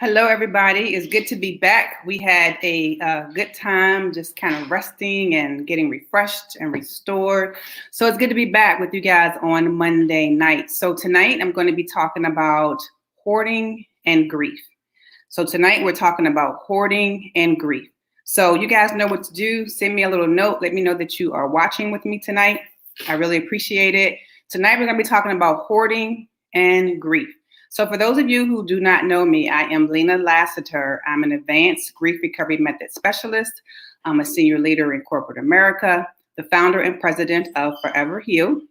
Hello, everybody. It's good to be back. We had a good time just kind of resting and getting refreshed and restored. So it's good to be back with you guys on Monday night. So tonight I'm going to be talking about hoarding and grief. So tonight we're talking about hoarding and grief. So you guys know what to do. Send me a little note. Let me know that you are watching with me tonight. I really appreciate it. Tonight we're going to be talking about hoarding and grief. So for those of you who do not know me, I am Lena Lassiter. I'm an advanced grief recovery method specialist. I'm a senior leader in corporate America, the founder and president of Forever Heal.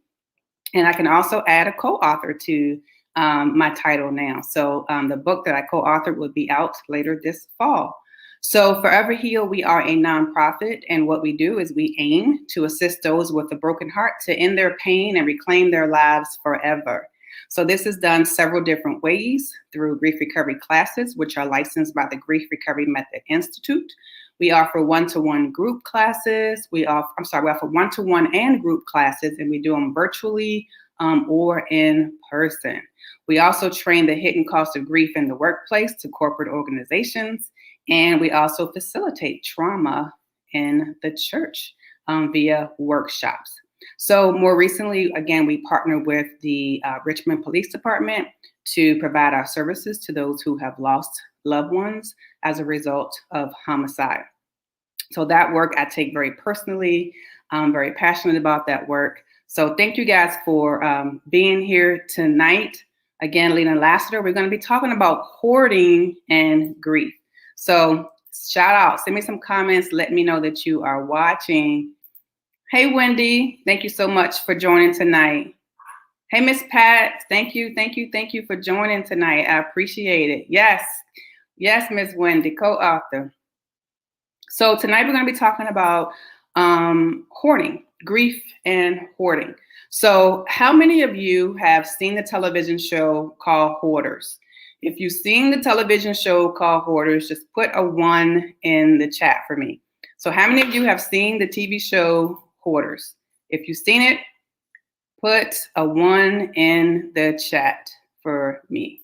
And I can also add a co-author to my title now. So the book that I co-authored will be out later this fall. So Forever Heal, we are a nonprofit. And what we do is we aim to assist those with a broken heart to end their pain and reclaim their lives forever. So this is done several different ways through grief recovery classes, which are licensed by the Grief Recovery Method Institute. We offer one-to-one group classes. We offer one-to-one and group classes, and we do them virtually or in person. We also train the hidden cost of grief in the workplace to corporate organizations, and we also facilitate trauma in the church via workshops. So more recently, again, we partnered with the Richmond Police Department to provide our services to those who have lost loved ones as a result of homicide. So that work I take very personally. I'm very passionate about that work. So thank you guys for being here tonight. Again, Lena Lassiter, we're going to be talking about hoarding and grief. So shout out, send me some comments, let me know that you are watching. Hey, Wendy, thank you so much for joining tonight. Hey, Miss Pat, thank you for joining tonight. I appreciate it. Yes, Miss Wendy, co-author. So tonight we're going to be talking about hoarding, grief and hoarding. So how many of you have seen the television show called Hoarders? If you've seen the television show called Hoarders, just put a 1 in the chat for me. So how many of you have seen the TV show Hoarders? If you've seen it, put a 1 in the chat for me.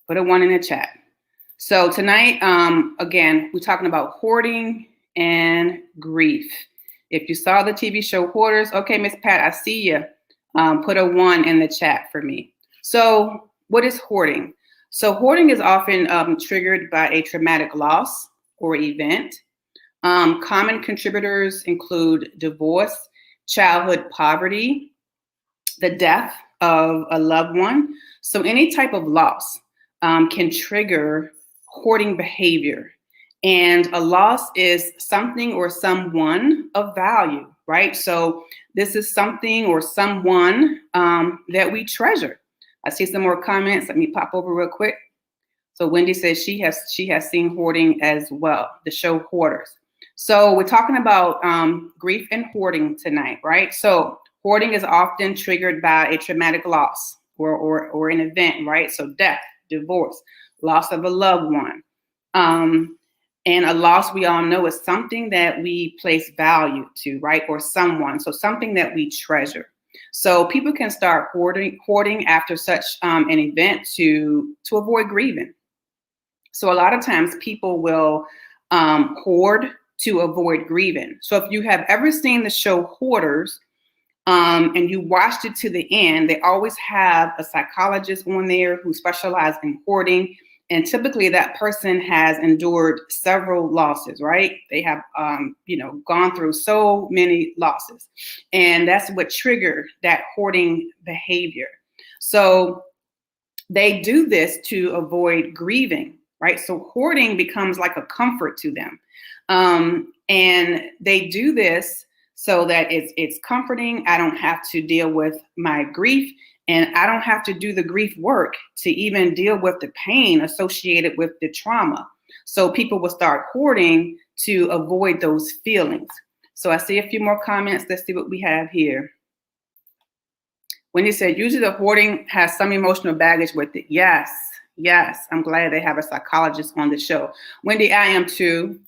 Put a 1 in the chat. So tonight, again, we're talking about hoarding and grief. If you saw the TV show Hoarders, okay, Miss Pat, I see you. Put a 1 in the chat for me. So what is hoarding? So hoarding is often triggered by a traumatic loss or event. Common contributors include divorce, childhood poverty, the death of a loved one. So any type of loss can trigger hoarding behavior. And a loss is something or someone of value, right? So this is something or someone that we treasure. I see some more comments. Let me pop over real quick. So Wendy says she has seen hoarding as well, the show Hoarders. So we're talking about grief and hoarding tonight, right? So hoarding is often triggered by a traumatic loss or an event, right? So death, divorce, loss of a loved one. And a loss, we all know, is something that we place value to, right? Or someone, so something that we treasure. So people can start hoarding after such an event to avoid grieving. So a lot of times people will hoard to avoid grieving. So if you have ever seen the show Hoarders and you watched it to the end, they always have a psychologist on there who specializes in hoarding. And typically that person has endured several losses, right? They have, gone through so many losses. And that's what triggered that hoarding behavior. So they do this to avoid grieving, right? So hoarding becomes like a comfort to them. And they do this so that it's comforting. I don't have to deal with my grief, and I don't have to do the grief work to even deal with the pain associated with the trauma. So people will start hoarding to avoid those feelings. So I see a few more comments. Let's see what we have here. Wendy said, usually the hoarding has some emotional baggage with it. Yes. I'm glad they have a psychologist on the show. Wendy, I am too.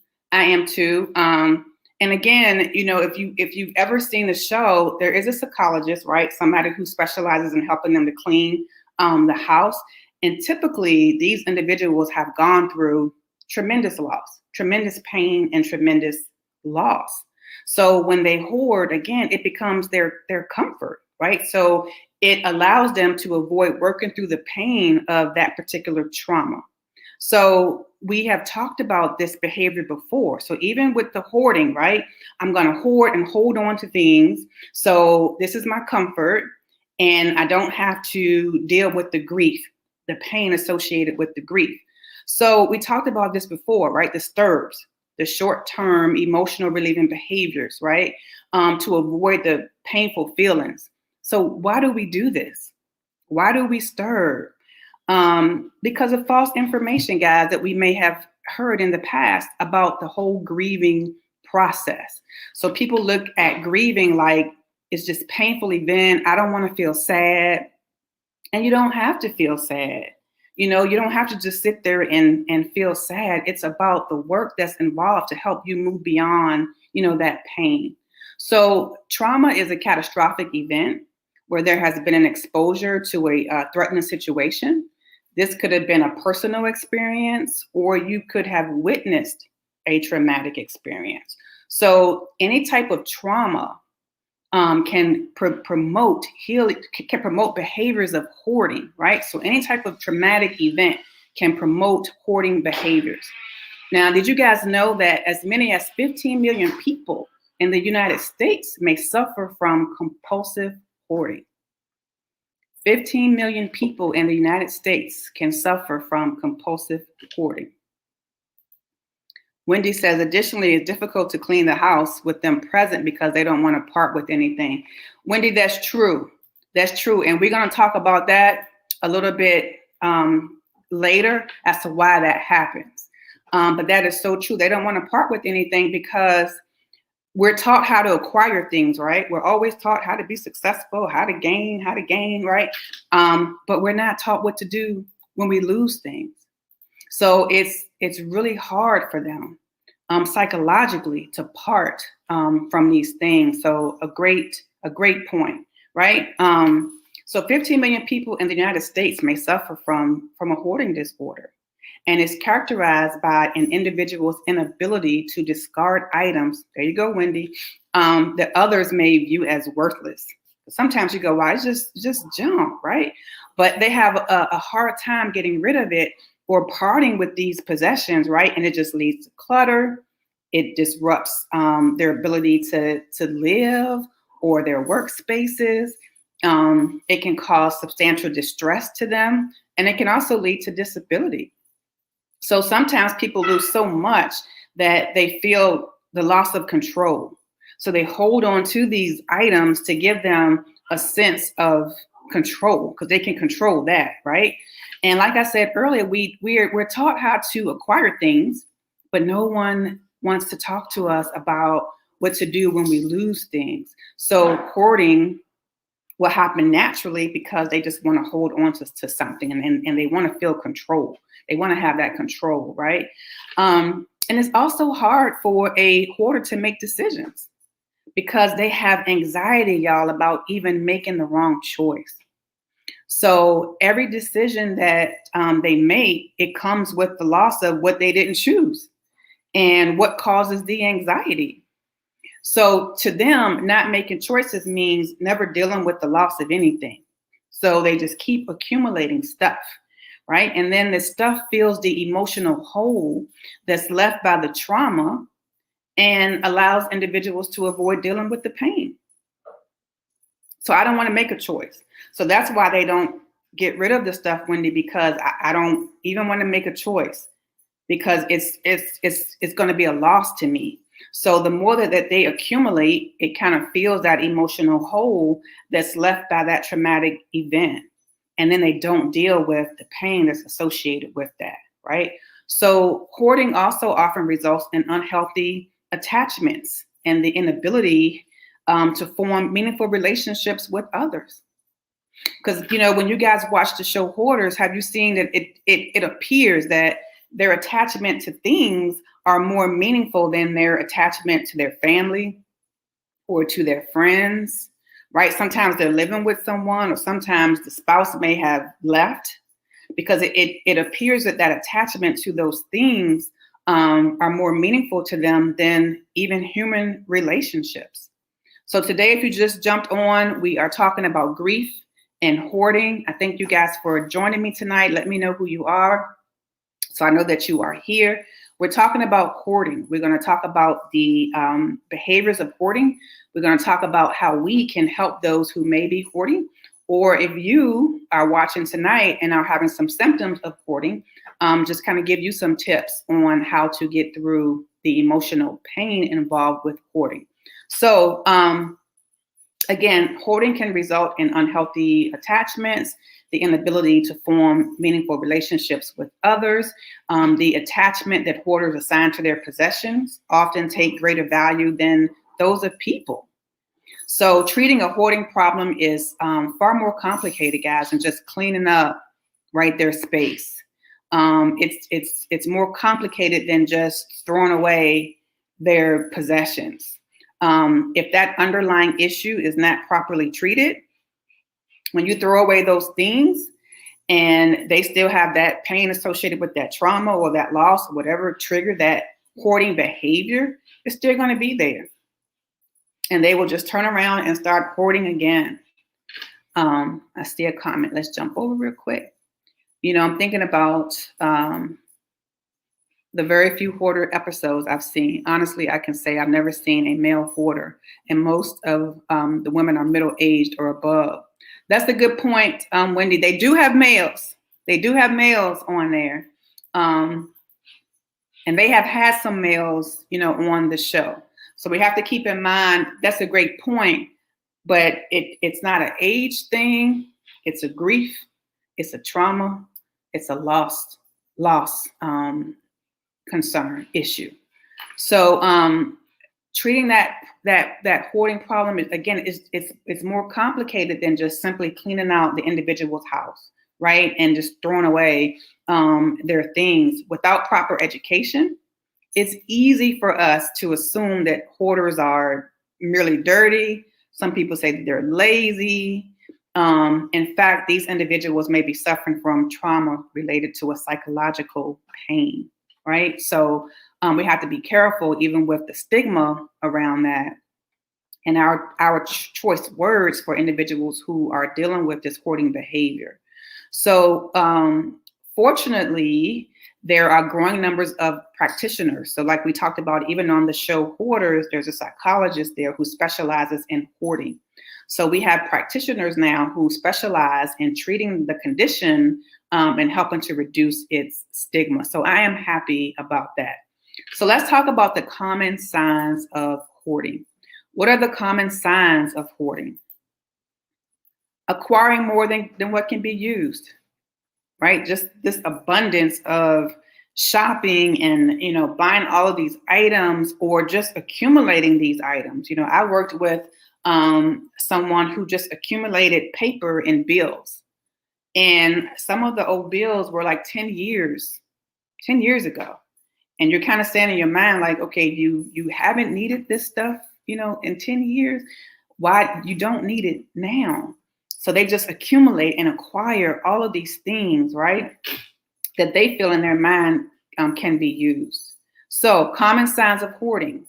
And again, if you've ever seen the show, there is a psychologist, right? Somebody who specializes in helping them to clean the house. And typically, these individuals have gone through tremendous loss, tremendous pain, and tremendous loss. So when they hoard, again, it becomes their comfort, right? So it allows them to avoid working through the pain of that particular trauma. So we have talked about this behavior before. So even with the hoarding, right? I'm going to hoard and hold on to things. So this is my comfort, and I don't have to deal with the grief, the pain associated with the grief. So we talked about this before, right? The STIRBs, the short-term emotional relieving behaviors, right? To avoid the painful feelings. So why do we do this? Why do we stir? Because of false information, guys, that we may have heard in the past about the whole grieving process. So people look at grieving like it's just painful event. I don't want to feel sad. And you don't have to feel sad. You know, you don't have to just sit there and feel sad. It's about the work that's involved to help you move beyond, that pain. So trauma is a catastrophic event where there has been an exposure to a threatening situation. This could have been a personal experience, or you could have witnessed a traumatic experience. So any type of trauma can promote healing, can promote behaviors of hoarding, right? So any type of traumatic event can promote hoarding behaviors. Now, did you guys know that as many as 15 million people in the United States may suffer from compulsive hoarding? 15 million people in the United States can suffer from compulsive hoarding. Wendy says, additionally, it's difficult to clean the house with them present because they don't want to part with anything. Wendy, that's true. That's true. And we're going to talk about that a little bit later as to why that happens. But that is so true. They don't want to part with anything because we're taught how to acquire things, right? We're always taught how to be successful, how to gain, right? But we're not taught what to do when we lose things. So it's really hard for them psychologically to part from these things. So a great point, right? So 15 million people in the United States may suffer from a hoarding disorder, and it's characterized by an individual's inability to discard items. There you go, Wendy, that others may view as worthless. Sometimes you go, why? It's just junk, right? But they have a hard time getting rid of it or parting with these possessions, right? And it just leads to clutter. It disrupts their ability to live or their workspaces. It can cause substantial distress to them, and it can also lead to disability. So sometimes people lose so much that they feel the loss of control. So they hold on to these items to give them a sense of control because they can control that, right? And like I said earlier, we're taught how to acquire things, but no one wants to talk to us about what to do when we lose things. So hoarding will happen naturally because they just want to hold on to something and they want to feel control. They want to have that control, right? And it's also hard for a hoarder to make decisions because they have anxiety, y'all, about even making the wrong choice. So every decision that they make, it comes with the loss of what they didn't choose and what causes the anxiety. So to them, not making choices means never dealing with the loss of anything. So they just keep accumulating stuff, right? And then the stuff fills the emotional hole that's left by the trauma and allows individuals to avoid dealing with the pain. So I don't want to make a choice. So that's why they don't get rid of the stuff, Wendy, because I don't even want to make a choice because it's going to be a loss to me. So the more that they accumulate, it kind of fills that emotional hole that's left by that traumatic event. And then they don't deal with the pain that's associated with that, right? So hoarding also often results in unhealthy attachments and the inability to form meaningful relationships with others. Because, when you guys watch the show Hoarders, have you seen that it appears that their attachment to things are more meaningful than their attachment to their family or to their friends, right? Sometimes they're living with someone, or sometimes the spouse may have left, because it appears that attachment to those things are more meaningful to them than even human relationships. So today, if you just jumped on, we are talking about grief and hoarding. I thank you guys for joining me tonight. Let me know who you are, so I know that you are here. We're talking about hoarding. We're going to talk about the behaviors of hoarding. We're going to talk about how we can help those who may be hoarding, or if you are watching tonight and are having some symptoms of hoarding, just kind of give you some tips on how to get through the emotional pain involved with hoarding. So again, hoarding can result in unhealthy attachments, the inability to form meaningful relationships with others. The attachment that hoarders assign to their possessions often take greater value than those of people. So treating a hoarding problem is far more complicated, guys, than just cleaning up, right, their space. It's more complicated than just throwing away their possessions. If that underlying issue is not properly treated, when you throw away those things and they still have that pain associated with that trauma or that loss, or whatever triggered that hoarding behavior, it's still going to be there. And they will just turn around and start hoarding again. I see a comment. Let's jump over real quick. I'm thinking about the very few hoarder episodes I've seen. Honestly, I can say I've never seen a male hoarder, and most of the women are middle-aged or above. That's a good point, Wendy. They do have males. They do have males on there. And they have had some males, on the show. So we have to keep in mind, that's a great point, but it's not an age thing. It's a grief. It's a trauma. It's a loss concern issue. So treating that hoarding problem is, again, it's more complicated than just simply cleaning out the individual's house, right? And just throwing away their things without proper education. It's easy for us to assume that hoarders are merely dirty. Some people say that they're lazy. In fact, these individuals may be suffering from trauma related to a psychological pain, right? So we have to be careful, even with the stigma around that, and our choice words for individuals who are dealing with this hoarding behavior. So fortunately, there are growing numbers of practitioners. So like we talked about, even on the show Hoarders, there's a psychologist there who specializes in hoarding. So we have practitioners now who specialize in treating the condition and helping to reduce its stigma. So I am happy about that. So let's talk about the common signs of hoarding. What are the common signs of hoarding? Acquiring more than what can be used, right? Just this abundance of shopping and, buying all of these items, or just accumulating these items. I worked with someone who just accumulated paper and bills. And some of the old bills were like 10 years ago. And you're kind of saying in your mind, like, okay, you haven't needed this stuff, in 10 years. Why you don't need it now? So they just accumulate and acquire all of these things, right, that they feel in their mind can be used. So common signs of hoarding: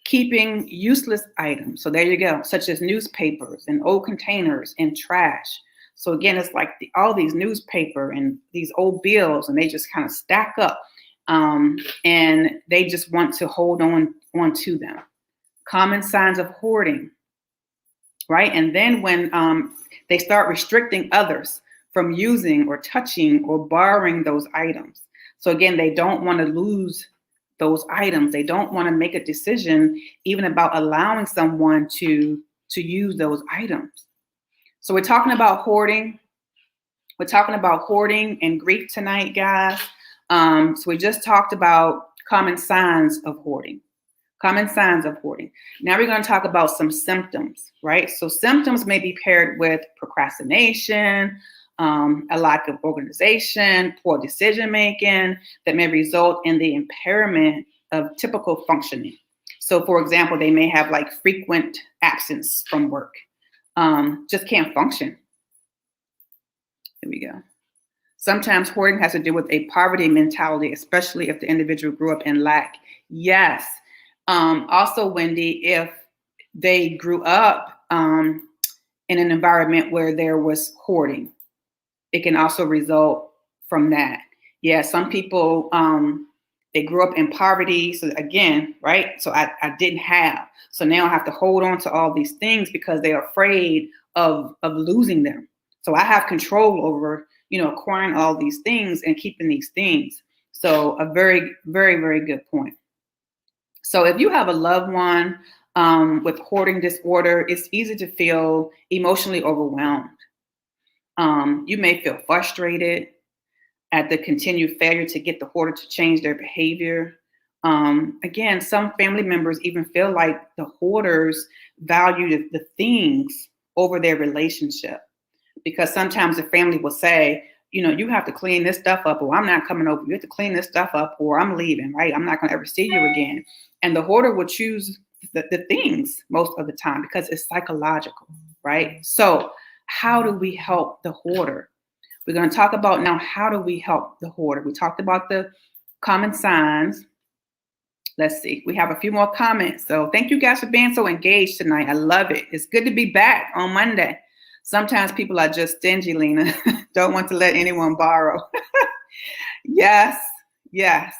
keeping useless items. So there you go, such as newspapers and old containers and trash. So again, it's like all these newspaper and these old bills, and they just kind of stack up, and they just want to hold on to them. Common signs of hoarding, right? And then when they start restricting others from using or touching or borrowing those items. So again, they don't want to lose those items. They don't want to make a decision even about allowing someone to use those items. So we're talking about hoarding. We're talking about hoarding and grief tonight, guys. So we just talked about common signs of hoarding. Common signs of hoarding. Now we're going to talk about some symptoms, right? So symptoms may be paired with procrastination, a lack of organization, poor decision-making that may result in the impairment of typical functioning. So for example, they may have like frequent absence from work. just can't function. Here we go. Sometimes hoarding has to do with a poverty mentality, especially if the individual grew up in lack. Yes. Also, Wendy, if they grew up in an environment where there was hoarding, it can also result from that. Yeah, some people, they grew up in poverty. So again, right? So I didn't have. So now I have to hold on to all these things because they're afraid of losing them. So I have control over, acquiring all these things and keeping these things. So a very, very, very good point. So if you have a loved one with hoarding disorder, it's easy to feel emotionally overwhelmed. You may feel frustrated at the continued failure to get the hoarder to change their behavior. Again, some family members even feel like the hoarders value the things over their relationship, because sometimes the family will say, you have to clean this stuff up, or I'm not coming over. You have to clean this stuff up, or I'm leaving, right? I'm not going to ever see you again. And the hoarder will choose the things most of the time because it's psychological, right? So how do we help the hoarder? We're going to talk about now, how do we help the hoarder? We talked about the common signs. Let's see. We have a few more comments. So thank you guys for being so engaged tonight. I love it. It's good to be back on Monday. Sometimes people are just stingy, Lena. Don't want to let anyone borrow. Yes, yes.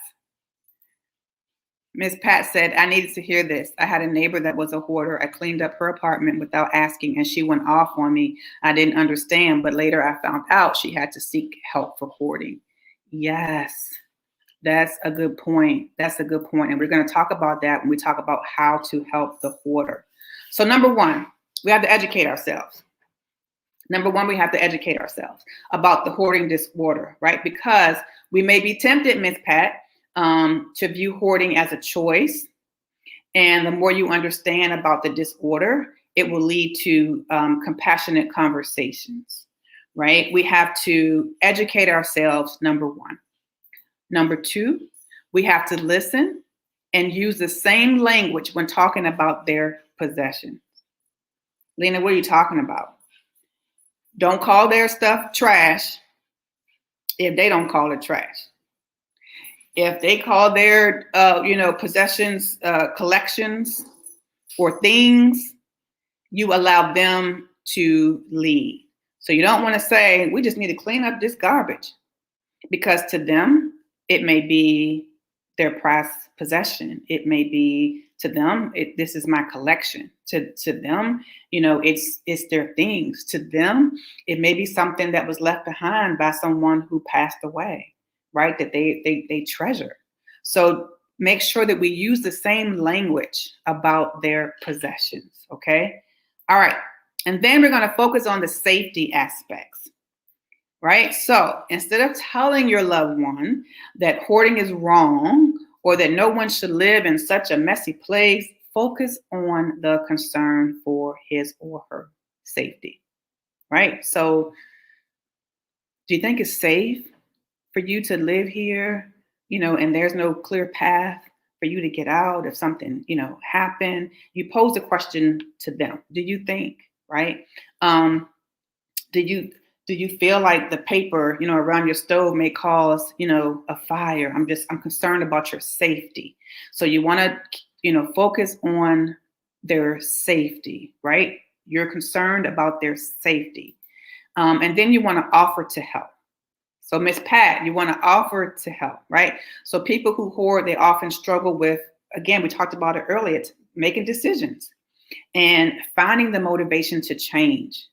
Miss Pat said, I needed to hear this. I had a neighbor that was a hoarder. I cleaned up her apartment without asking, and she went off on me. I didn't understand, but later I found out she had to seek help for hoarding. Yes, that's a good point. That's a good point. And we're going to talk about that when we talk about how to help the hoarder. So number one, we have to educate ourselves. Number one, we have to educate ourselves about the hoarding disorder, right? Because we may be tempted, Miss Pat, to view hoarding as a choice. And the more you understand about the disorder, it will lead to compassionate conversations, right? We have to educate ourselves, number one. Number two, we have to listen and use the same language when talking about their possessions. Lena, what are you talking about? Don't call their stuff trash if they don't call it trash. If they call their, possessions, collections, or things, you allow them to lead. So you don't want to say, we just need to clean up this garbage, because to them, it may be their prized possession. It may be to them, this is my collection. To them, it's their things. To them, it may be something that was left behind by someone who passed away, right? That they treasure. So make sure that we use the same language about their possessions, okay? All right. And then we're going to focus on the safety aspects, right? So instead of telling your loved one that hoarding is wrong or that no one should live in such a messy place, focus on the concern for his or her safety, right? So do you think it's safe for you to live here, and there's no clear path for you to get out if something, happened? You pose the question to them. Do you think, right? Do you feel like the paper, around your stove may cause, a fire? I'm concerned about your safety. So you want to, focus on their safety, right? You're concerned about their safety. And then you want to offer to help. So Miss Pat, you want to offer to help, right? So people who hoard, they often struggle with, again, we talked about it earlier, making decisions and finding the motivation to change,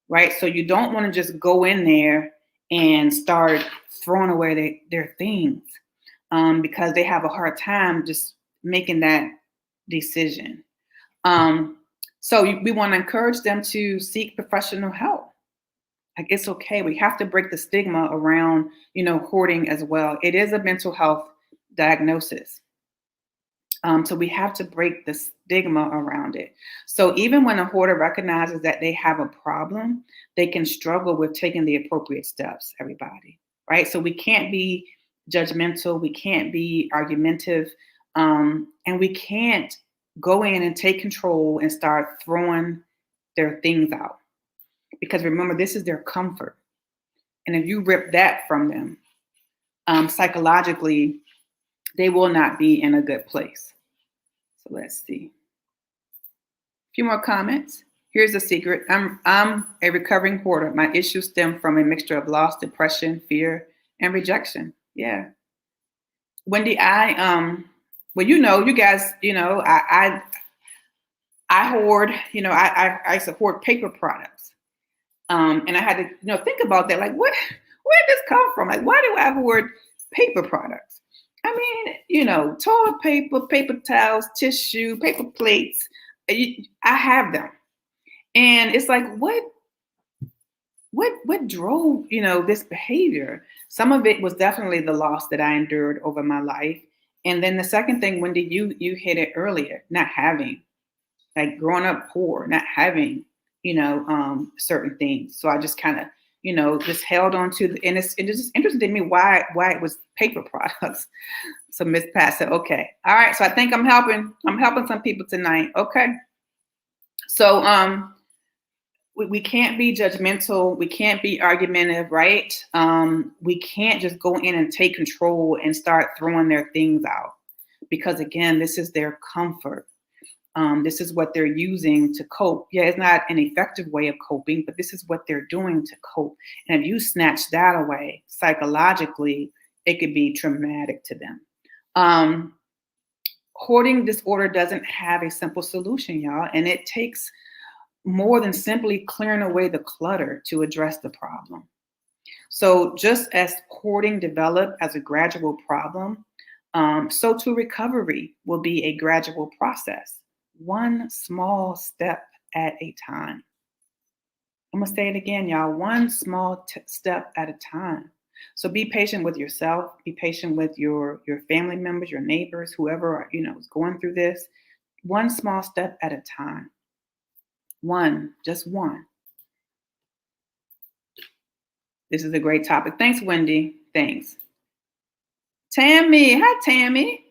right? So you don't want to just go in there and start throwing away their things because they have a hard time just making that decision. So we want to encourage them to seek professional help. Like, it's okay. We have to break the stigma around, hoarding as well. It is a mental health diagnosis. So we have to break the stigma around it. So even when a hoarder recognizes that they have a problem, they can struggle with taking the appropriate steps, everybody, right? So we can't be judgmental. We can't be argumentative. And we can't go in and take control and start throwing their things out. Because remember, this is their comfort. And if you rip that from them, psychologically, they will not be in a good place. So let's see. A few more comments. Here's a secret. I'm a recovering hoarder. My issues stem from a mixture of loss, depression, fear, and rejection. Yeah. Wendy, well, you guys, I hoard, I used to hoard paper products. And I had to, think about that. Like, where did this come from? Like, why do I hoard paper products? I mean, toilet paper, paper towels, tissue, paper plates. I have them. And it's like, what drove, this behavior? Some of it was definitely the loss that I endured over my life. And then the second thing, Wendy, you hit it earlier, not having, like growing up poor, not having, certain things. So I just kind of, just held on to and it's just interesting to me why it was paper products. So Miss Pat said, okay. All right. So I think I'm helping some people tonight. Okay. So, we can't be judgmental. We can't be argumentative, right? We can't just go in and take control and start throwing their things out because, again, this is their comfort. This is what they're using to cope. Yeah, it's not an effective way of coping, but this is what they're doing to cope. And if you snatch that away, psychologically, it could be traumatic to them. Hoarding disorder doesn't have a simple solution, y'all, and it takes more than simply clearing away the clutter to address the problem. So just as hoarding developed as a gradual problem, so too recovery will be a gradual process, one small step at a time. I'm gonna say it again, y'all, one small step at a time. So be patient with yourself, be patient with your family members, your neighbors, whoever, is going through this, one small step at a time. Just one. This is a great topic. Thanks, Wendy. Thanks. Tammy. Hi, Tammy.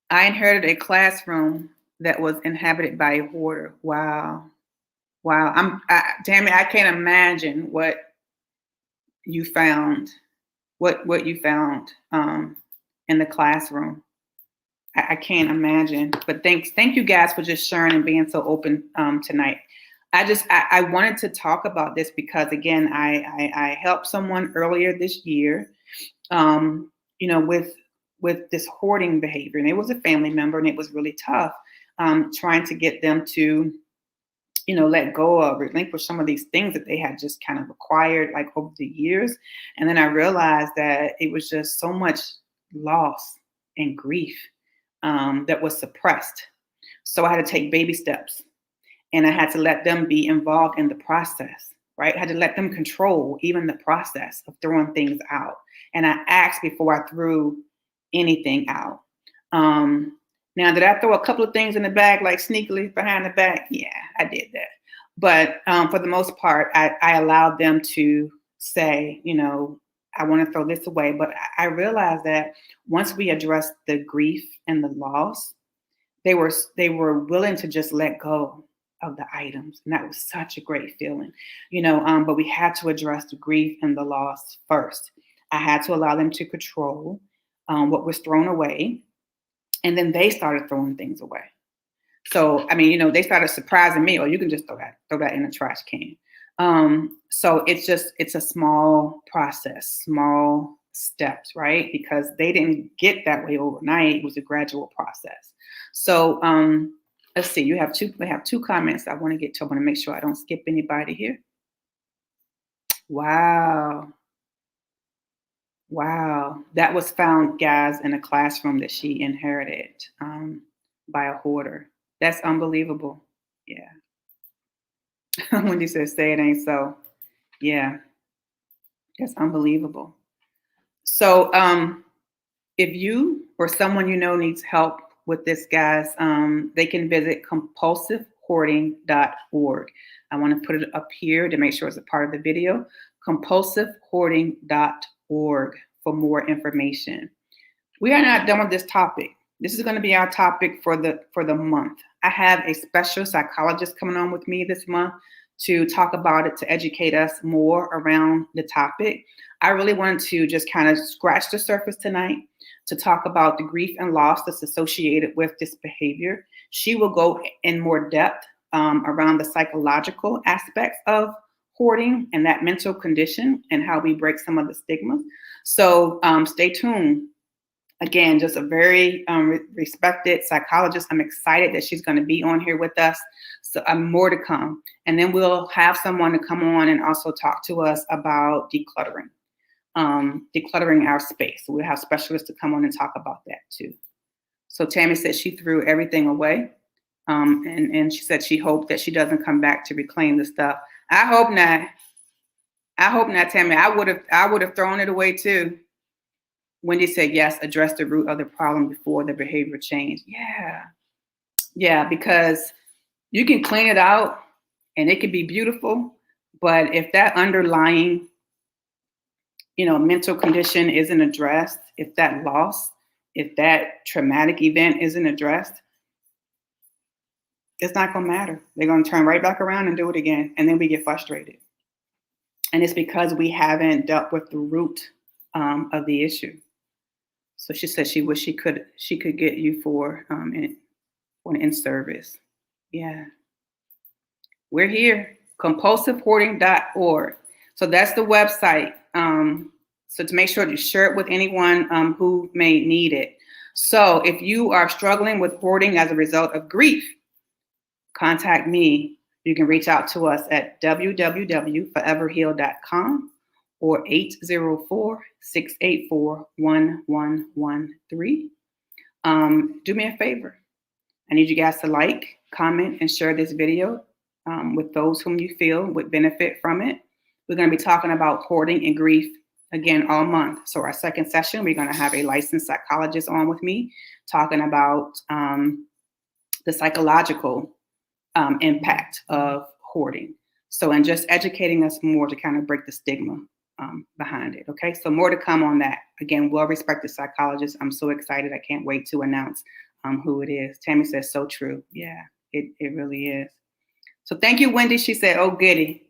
I inherited a classroom that was inhabited by a hoarder. Wow. Tammy, I can't imagine what you found, what you found in the classroom. I can't imagine. But thank you guys for just sharing and being so open tonight. I wanted to talk about this because, again, I helped someone earlier this year, with this hoarding behavior. And it was a family member, and it was really tough trying to get them to, let go of, relinquish some of these things that they had just kind of acquired like over the years. And then I realized that it was just so much loss and grief that was suppressed. So I had to take baby steps. And I had to let them be involved in the process, right? I had to let them control even the process of throwing things out. And I asked before I threw anything out. Now, did I throw a couple of things in the bag, like sneakily behind the back? Yeah, I did that. But for the most part, I allowed them to say, I want to throw this away. But I realized that once we addressed the grief and the loss, they were willing to just let go of the items. And that was such a great feeling, but we had to address the grief and the loss first. I had to allow them to control what was thrown away. And then they started throwing things away. So, they started surprising me. Oh, you can just throw that in a trash can. So it's a small process, small steps, right? Because they didn't get that way overnight. It was a gradual process. So, let's see, we have two comments I want to get to. I want to make sure I don't skip anybody here. Wow. That was found, guys, in a classroom that she inherited by a hoarder. That's unbelievable. Yeah. Wendy says, say it ain't so. Yeah. That's unbelievable. So if you or someone needs help with this, guys, they can visit compulsivehoarding.org. I want to put it up here to make sure it's a part of the video. compulsivehoarding.org for more information. We are not done with this topic. This is going to be our topic for the month. I have a special psychologist coming on with me this month to talk about it, to educate us more around the topic. I really wanted to just kind of scratch the surface tonight to talk about the grief and loss that's associated with this behavior. She will go in more depth around the psychological aspects of hoarding and that mental condition and how we break some of the stigma. So stay tuned. Again, just a very respected psychologist. I'm excited that she's going to be on here with us. So more to come. And then we'll have someone to come on and also talk to us about decluttering, decluttering our space. So we'll have specialists to come on and talk about that too. So Tammy said she threw everything away. And she said she hoped that she doesn't come back to reclaim the stuff. I hope not. I hope not, Tammy. I would have thrown it away too. Wendy said, yes, address the root of the problem before the behavior change. Yeah, because you can clean it out and it can be beautiful, but if that underlying, mental condition isn't addressed, if that loss, if that traumatic event isn't addressed, it's not going to matter. They're going to turn right back around and do it again, and then we get frustrated. And it's because we haven't dealt with the root of the issue. So she said she wished she could get you for an in-service. Yeah. We're here, compulsivehoarding.org. So that's the website. So to make sure to share it with anyone who may need it. So if you are struggling with hoarding as a result of grief, contact me. You can reach out to us at www.foreverheal.com or 804-684-1113. Do me a favor. I need you guys to like, comment, and share this video with those whom you feel would benefit from it. We're going to be talking about hoarding and grief again all month. So our second session, we're going to have a licensed psychologist on with me talking about the psychological impact of hoarding. So, and just educating us more to kind of break the stigma behind it. Okay, so more to come on that. Again, well-respected psychologist. I'm so excited. I can't wait to announce who it is. Tammy says, so true. Yeah, it really is. So thank you, Wendy. She said, oh, goody.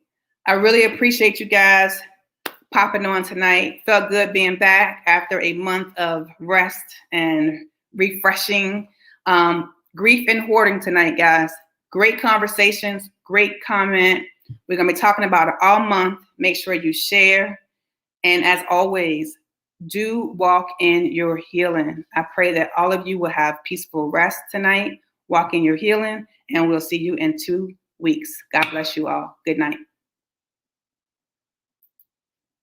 I really appreciate you guys popping on tonight. Felt good being back after a month of rest and refreshing. Grief and hoarding tonight, guys. Great conversations, great comment. We're going to be talking about it all month. Make sure you share. And as always, do walk in your healing. I pray that all of you will have peaceful rest tonight. Walk in your healing, and we'll see you in 2 weeks. God bless you all. Good night.